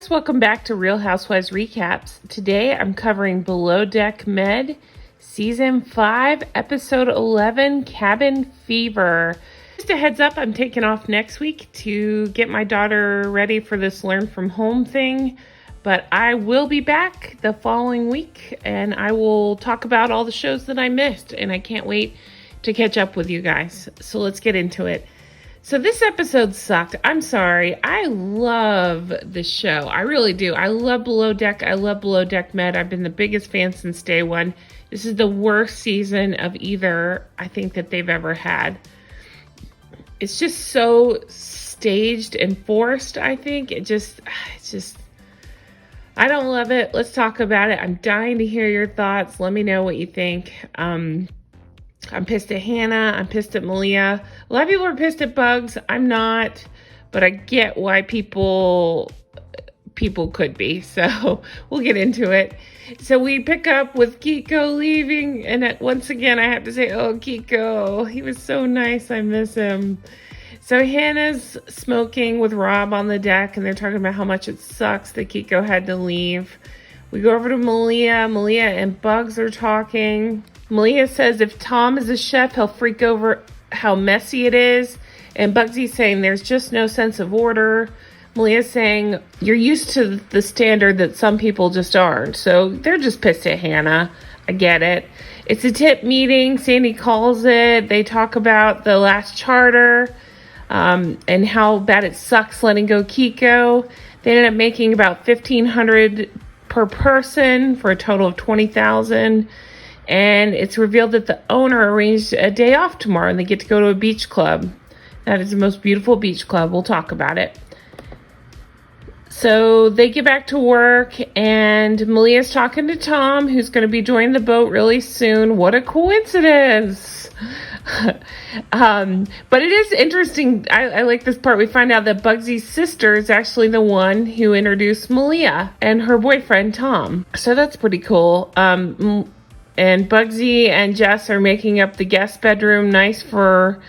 Welcome back to Real Housewives Recaps. Today I'm covering Below Deck Med, Season 5, Episode 11, Cabin Fever. Just a heads up, I'm taking off next week to get my daughter ready for this learn from home thing. But I will be back the following week and I will talk about all the shows that I missed. And I can't wait to catch up with you guys. So let's get into it. So this episode sucked. I'm sorry. I love the show. I really do. I love Below Deck. I love Below Deck Med. I've been the biggest fan since day one. This is the worst season of either I think that they've ever had. It's just so staged and forced, I think. It's just, I don't love it. Let's talk about it. I'm dying to hear your thoughts. Let me know what you think. I'm pissed at Hannah. I'm pissed at Malia. A lot of people are pissed at Bugs. I'm not, but I get why people could be. So we'll get into it. So we pick up with Kiko leaving. And once again, I have to say, oh, Kiko, he was so nice. I miss him. So Hannah's smoking with Rob on the deck, and they're talking about how much it sucks that Kiko had to leave. We go over to Malia. Malia and Bugs are talking. Malia says if Tom is a chef, he'll freak over how messy it is. And Bugsy's saying there's just no sense of order. Malia's saying you're used to the standard that some people just aren't. So they're just pissed at Hannah. I get it. It's a tip meeting. Sandy calls it. They talk about the last charter and how bad it sucks letting go Kiko. They ended up making about $1,500 per person for a total of $20,000. And it's revealed that the owner arranged a day off tomorrow and they get to go to a beach club. That is the most beautiful beach club. We'll talk about it. So they get back to work and Malia's talking to Tom, who's going to be joining the boat really soon. What a coincidence. But it is interesting. I like this part. We find out that Bugsy's sister is actually the one who introduced Malia and her boyfriend, Tom. So that's pretty cool. And Bugsy and Jess are making up the guest bedroom nice for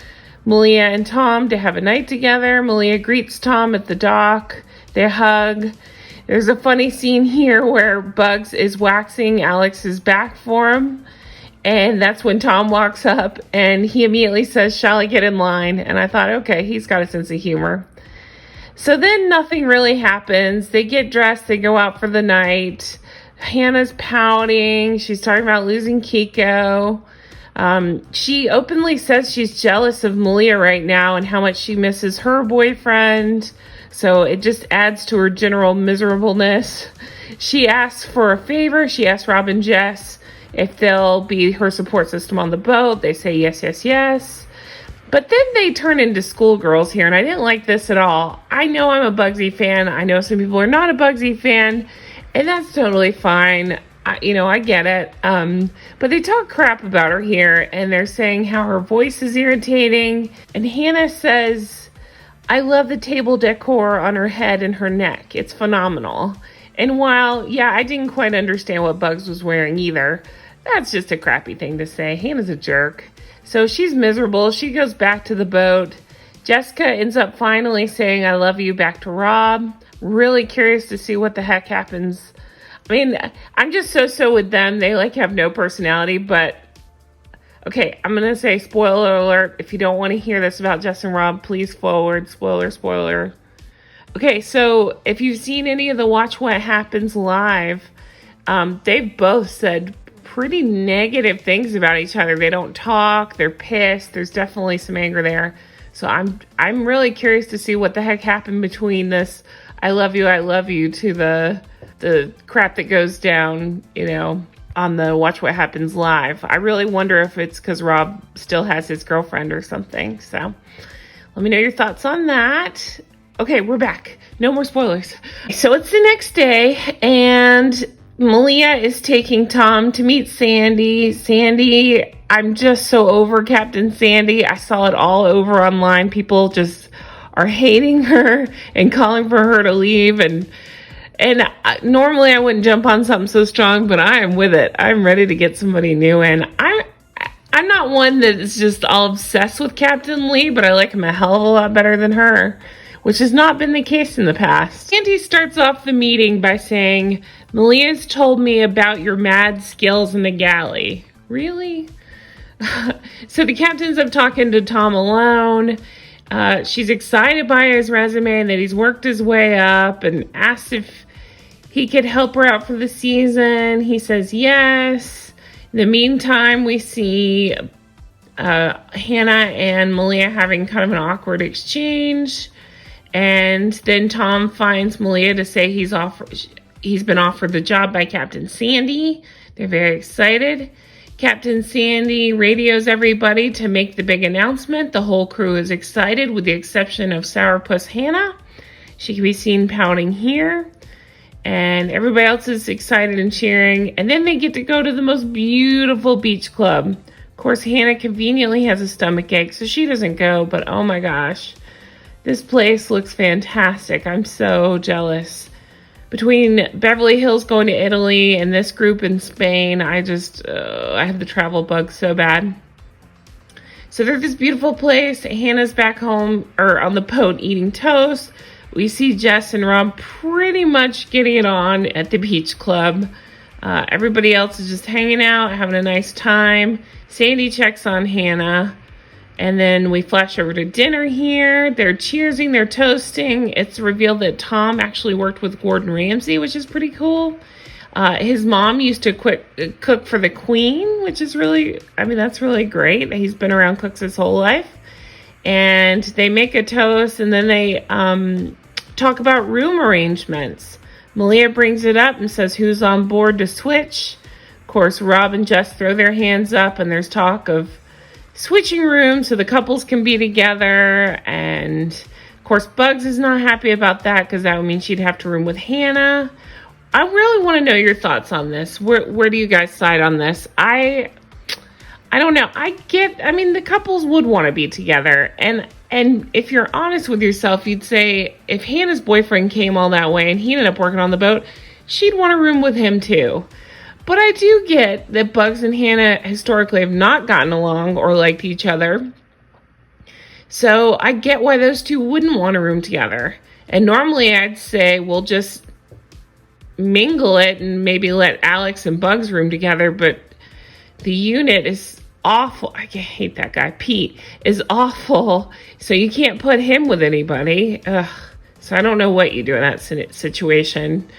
Malia and Tom to have a night together. Malia greets Tom at the dock. They hug. There's a funny scene here where Bugs is waxing Alex's back for him. And that's when Tom walks up and he immediately says, "Shall I get in line?" And I thought, okay, he's got a sense of humor. So then nothing really happens. They get dressed. They go out for the night. Hannah's pouting. She's talking about losing Kiko. She openly says she's jealous of Malia right now and how much she misses her boyfriend. So it just adds to her general miserableness. She asks for a favor. She asks Rob and Jess if they'll be her support system on the boat. They say yes, yes, yes. But then they turn into schoolgirls here, and I didn't like this at all. I know I'm a Bugsy fan. I know some people are not a Bugsy fan. And that's totally fine. I get it. But they talk crap about her here. And they're saying how her voice is irritating. And Hannah says, I love the table decor on her head and her neck. It's phenomenal. And while, yeah, I didn't quite understand what Bugs was wearing either, that's just a crappy thing to say. Hannah's a jerk. So she's miserable. She goes back to the boat. Jessica ends up finally saying, I love you, back to Rob. Really curious to see what the heck happens. I mean, I'm just so with them. They have no personality, but okay, I'm going to say spoiler alert. If you don't want to hear this about Jess and Rob, please forward. Spoiler. Okay, so if you've seen any of the Watch What Happens live, they've both said pretty negative things about each other. They don't talk. They're pissed. There's definitely some anger there. So I'm really curious to see what the heck happened between this I love you to the crap that goes down, on the Watch What Happens live. I really wonder if it's because Rob still has his girlfriend or something. So let me know your thoughts on that. Okay, we're back. No more spoilers. So it's the next day and Malia is taking Tom to meet Sandy. Sandy, I'm just so over Captain Sandy. I saw it all over online. People just are hating her and calling for her to leave. And normally I wouldn't jump on something so strong, but I am with it. I'm ready to get somebody new in. I'm not one that is just all obsessed with Captain Lee, but I like him a hell of a lot better than her. which has not been the case in the past. Sandy starts off the meeting by saying, Malia's told me about your mad skills in the galley. Really? So the captain's up talking to Tom alone. She's excited by his resume and that he's worked his way up, and asks if he could help her out for the season. He says yes. In the meantime, we see Hannah and Malia having kind of an awkward exchange. And then Tom finds Malia to say he's been offered the job by Captain Sandy. They're very excited. Captain Sandy radios everybody to make the big announcement. The whole crew is excited with the exception of Sourpuss Hannah. She can be seen pouting here. And everybody else is excited and cheering. And then they get to go to the most beautiful beach club. Of course, Hannah conveniently has a stomach ache, so she doesn't go. But oh my gosh, this place looks fantastic. I'm so jealous. Between Beverly Hills going to Italy and this group in Spain, I have the travel bug so bad. So they're this beautiful place. Hannah's back home, or on the boat, eating toast. We see Jess and Rob pretty much getting it on at the beach club. Everybody else is just hanging out, having a nice time. Sandy checks on Hannah. And then we flash over to dinner here. They're cheersing, they're toasting. It's revealed that Tom actually worked with Gordon Ramsay, which is pretty cool. His mom used to cook for the Queen, which is that's really great. He's been around cooks his whole life. And they make a toast, and then they talk about room arrangements. Malia brings it up and says who's on board to switch. Of course, Rob and Jess throw their hands up, and there's talk of switching rooms so the couples can be together. And of course, Bugs is not happy about that because that would mean she'd have to room with Hannah. I really want to know your thoughts on this. Where do you guys side on this? I don't know. The couples would want to be together. And if you're honest with yourself, you'd say if Hannah's boyfriend came all that way and he ended up working on the boat, she'd want to room with him too. But I do get that Bugs and Hannah historically have not gotten along or liked each other. So I get why those two wouldn't want to room together. And normally I'd say we'll just mingle it and maybe let Alex and Bugs room together. But the unit is awful. I hate that guy. Pete is awful. So you can't put him with anybody. Ugh. So I don't know what you do in that situation.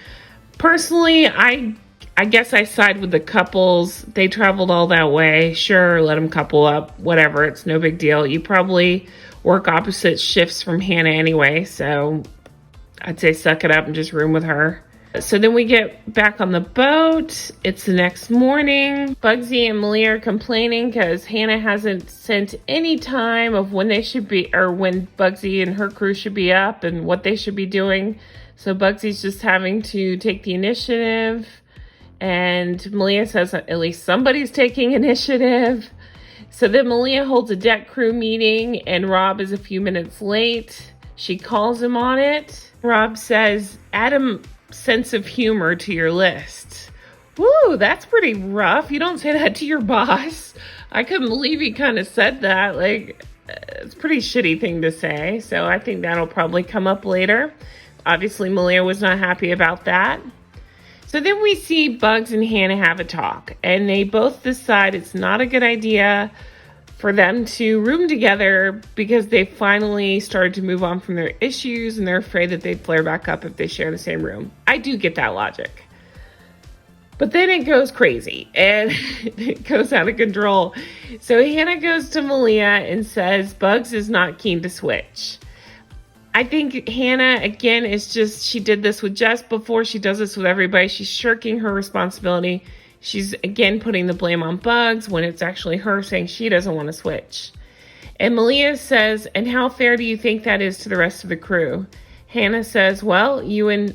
Personally, I guess I side with the couples. They traveled all that way. Sure, let them couple up. Whatever, it's no big deal. You probably work opposite shifts from Hannah anyway, so I'd say suck it up and just room with her. So then we get back on the boat. It's the next morning. Bugsy and Malia are complaining because Hannah hasn't sent any time of when they should be, or when Bugsy and her crew should be up and what they should be doing. So Bugsy's just having to take the initiative. And Malia says at least somebody's taking initiative. So then Malia holds a deck crew meeting and Rob is a few minutes late. She calls him on it. Rob says, add a sense of humor to your list. Woo, that's pretty rough. You don't say that to your boss. I couldn't believe he kind of said that. It's a pretty shitty thing to say. So I think that'll probably come up later. Obviously, Malia was not happy about that. So then we see Bugs and Hannah have a talk, and they both decide it's not a good idea for them to room together because they finally started to move on from their issues and they're afraid that they'd flare back up if they share the same room. I do get that logic. But then it goes crazy and it goes out of control. So Hannah goes to Malia and says Bugs is not keen to switch. I think Hannah, again, is just, she did this with Jess before. She does this with everybody. She's shirking her responsibility. She's, again, putting the blame on Bugs when it's actually her saying she doesn't want to switch. And Malia says, and how fair do you think that is to the rest of the crew? Hannah says, well, to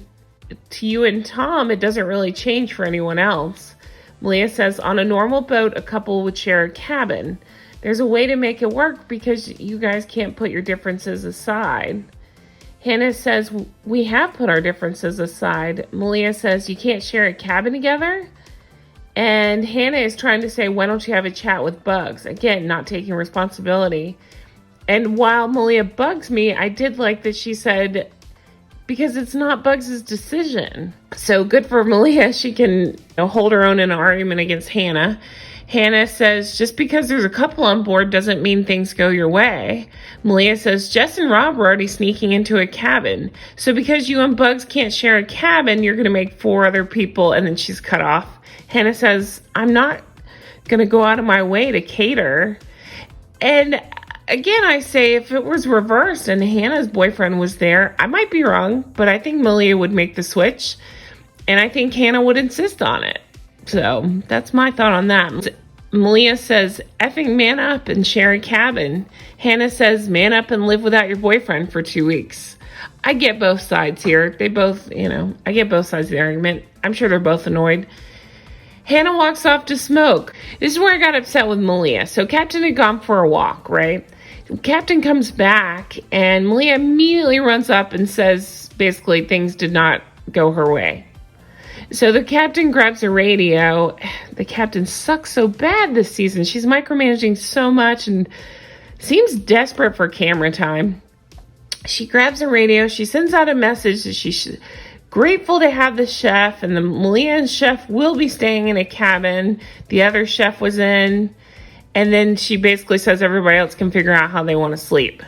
you and Tom, it doesn't really change for anyone else. Malia says, on a normal boat, a couple would share a cabin. There's a way to make it work because you guys can't put your differences aside. Hannah says, we have put our differences aside. Malia says, you can't share a cabin together? And Hannah is trying to say, why don't you have a chat with Bugs? Again, not taking responsibility. And while Malia bugs me, I did like that she said, because it's not Bugs' decision. So good for Malia. She can hold her own in an argument against Hannah. Hannah says, just because there's a couple on board doesn't mean things go your way. Malia says, Jess and Rob are already sneaking into a cabin. So because you and Bugs can't share a cabin, you're going to make 4 other people. And then she's cut off. Hannah says, I'm not going to go out of my way to cater. And again, I say if it was reversed and Hannah's boyfriend was there, I might be wrong, but I think Malia would make the switch, and I think Hannah would insist on it. So that's my thought on that. Malia says, effing man up and share a cabin. Hannah says, man up and live without your boyfriend for 2 weeks. I get both sides here. They both, I get both sides of the argument. I'm sure they're both annoyed. Hannah walks off to smoke. This is where I got upset with Malia. So Captain had gone for a walk, right? Captain comes back, and Malia immediately runs up and says, basically, things did not go her way. So the captain grabs a radio. The captain sucks so bad this season. She's micromanaging so much and seems desperate for camera time. She grabs a radio. She sends out a message that she's grateful to have the chef, and the Malia and chef will be staying in a cabin. The other chef was in. And then she basically says everybody else can figure out how they want to sleep.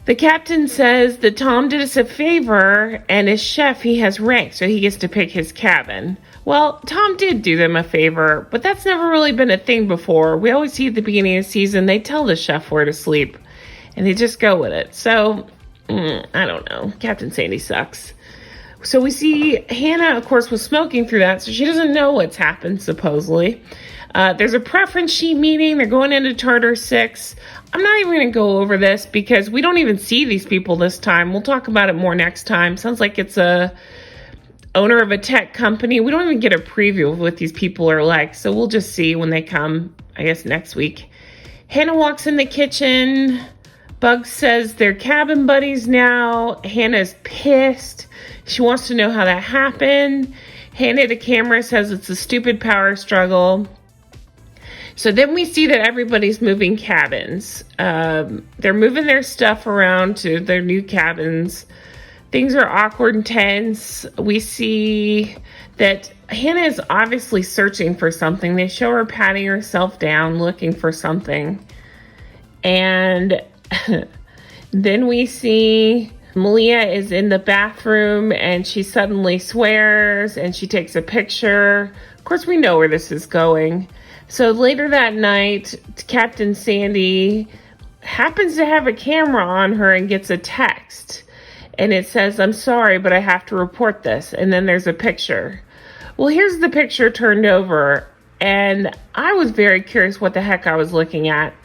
The captain says that Tom did us a favor, and as chef, he has rank, so he gets to pick his cabin. Well, Tom did do them a favor, but that's never really been a thing before. We always see at the beginning of the season, they tell the chef where to sleep, and they just go with it. So, I don't know. Captain Sandy sucks. So we see Hannah, of course, was smoking through that, so she doesn't know what's happened, supposedly. There's a preference sheet meeting. They're going into Charter 6. I'm not even going to go over this because we don't even see these people this time. We'll talk about it more next time. Sounds like it's a owner of a tech company. We don't even get a preview of what these people are like. So we'll just see when they come, I guess, next week. Hannah walks in the kitchen. Bugs says they're cabin buddies now. Hannah's pissed. She wants to know how that happened. Hannah to camera says it's a stupid power struggle. So then we see that everybody's moving cabins. They're moving their stuff around to their new cabins. Things are awkward and tense. We see that Hannah is obviously searching for something. They show her patting herself down, looking for something. And then we see Malia is in the bathroom and she suddenly swears and she takes a picture. Of course, we know where this is going. So later that night, Captain Sandy happens to have a camera on her and gets a text. And it says, I'm sorry, but I have to report this. And then there's a picture. Well, here's the picture turned over. And I was very curious what the heck I was looking at.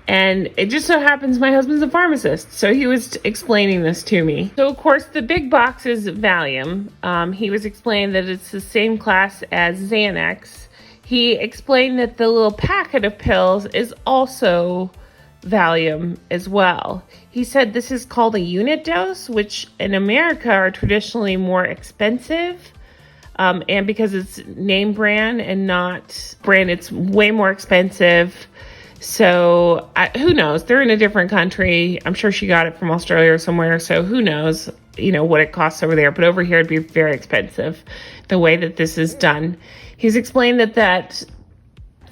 And it just so happens my husband's a pharmacist, so he was explaining this to me. So, of course, the big box is Valium. He was explaining that it's the same class as Xanax. He explained that the little packet of pills is also Valium as well. He said this is called a unit dose, which in America are traditionally more expensive. And because it's name brand and not brand, it's way more expensive. So who knows? They're in a different country. I'm sure she got it from Australia or somewhere. So who knows, what it costs over there. But over here, it'd be very expensive the way that this is done. He's explained that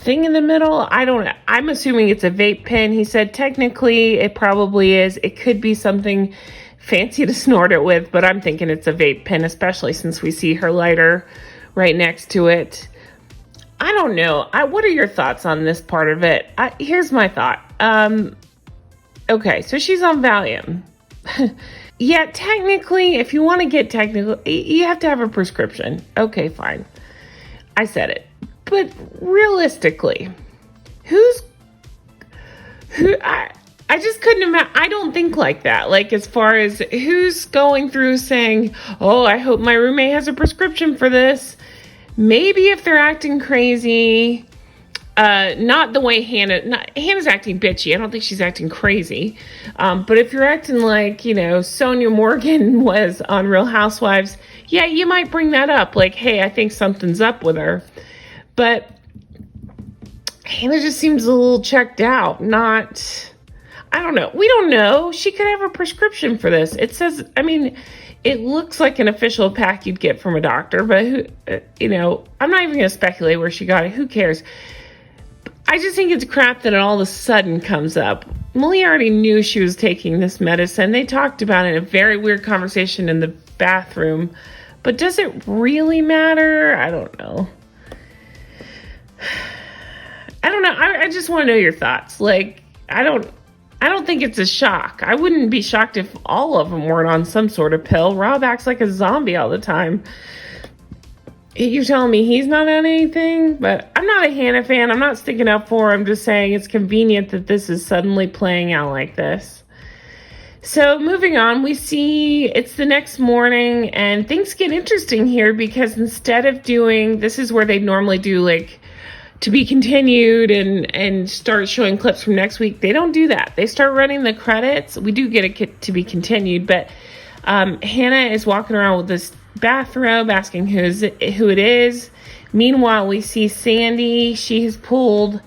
thing in the middle, I'm assuming it's a vape pen. He said technically it probably is. It could be something fancy to snort it with, but I'm thinking it's a vape pen, especially since we see her lighter right next to it. I don't know. What are your thoughts on this part of it? Here's my thought. Okay, so she's on Valium. Yeah, technically, if you want to get technical, you have to have a prescription. Okay, fine. I said it. But realistically, I just couldn't imagine. I don't think like that. Like, as far as who's going through saying, oh, I hope my roommate has a prescription for this. Maybe if they're acting crazy, not the way Hannah's acting bitchy. I don't think she's acting crazy. But if you're acting like, Sonia Morgan was on Real Housewives, yeah, you might bring that up. Like, hey, I think something's up with her. But Hannah just seems a little checked out. I don't know. We don't know. She could have a prescription for this. It says, I mean, it looks like an official pack you'd get from a doctor, but who, I'm not even going to speculate where she got it. Who cares? I just think it's crap that it all of a sudden comes up. Malia already knew she was taking this medicine. They talked about it in a very weird conversation in the bathroom. But does it really matter? I don't know. I just want to know your thoughts. Like, I don't think it's a shock. I wouldn't be shocked if all of them weren't on some sort of pill. Rob acts like a zombie all the time. You're telling me he's not on anything? But I'm not a Hannah fan. I'm not sticking up for her. I'm just saying it's convenient that this is suddenly playing out like this. So moving on, we see it's the next morning and things get interesting here because instead of this is where they normally do like to be continued and start showing clips from next week. They don't do that. They start running the credits. We do get a to be continued, but Hannah is walking around with this bathrobe asking who it is. Meanwhile, we see Sandy. She has pulled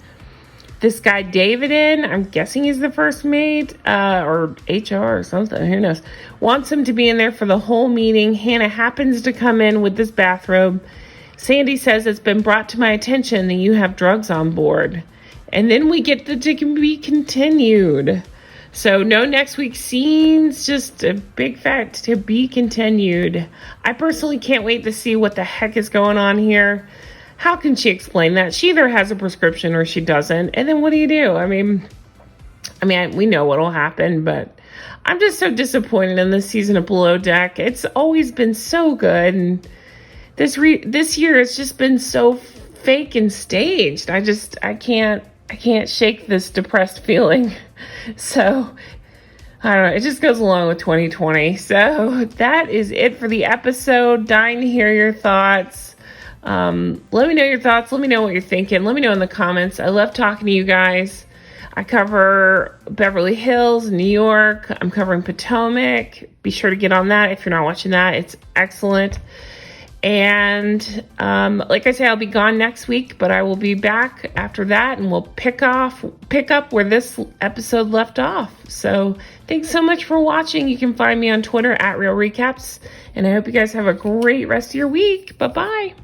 this guy David in. I'm guessing he's the first mate or HR or something. Who knows? Wants him to be in there for the whole meeting. Hannah happens to come in with this bathrobe. Sandy says it's been brought to my attention that you have drugs on board. And then we get the to be continued. So no next week's scenes, just a big fat to be continued. I personally can't wait to see what the heck is going on here. How can she explain that? She either has a prescription or she doesn't. And then what do you do? I mean, we know what'll happen, but I'm just so disappointed in this season of Below Deck. It's always been so good. And this year it's just been so fake and staged. I can't shake this depressed feeling. So, I don't know. It just goes along with 2020. So, that is it for the episode. Dying to hear your thoughts. Let me know your thoughts. Let me know what you're thinking. Let me know in the comments. I love talking to you guys. I cover Beverly Hills, New York. I'm covering Potomac. Be sure to get on that if you're not watching that. It's excellent. And like I say, I'll be gone next week, but I will be back after that, and we'll pick up where this episode left off. So thanks so much for watching. You can find me on Twitter @RealRecaps, and I hope you guys have a great rest of your week. Bye-bye.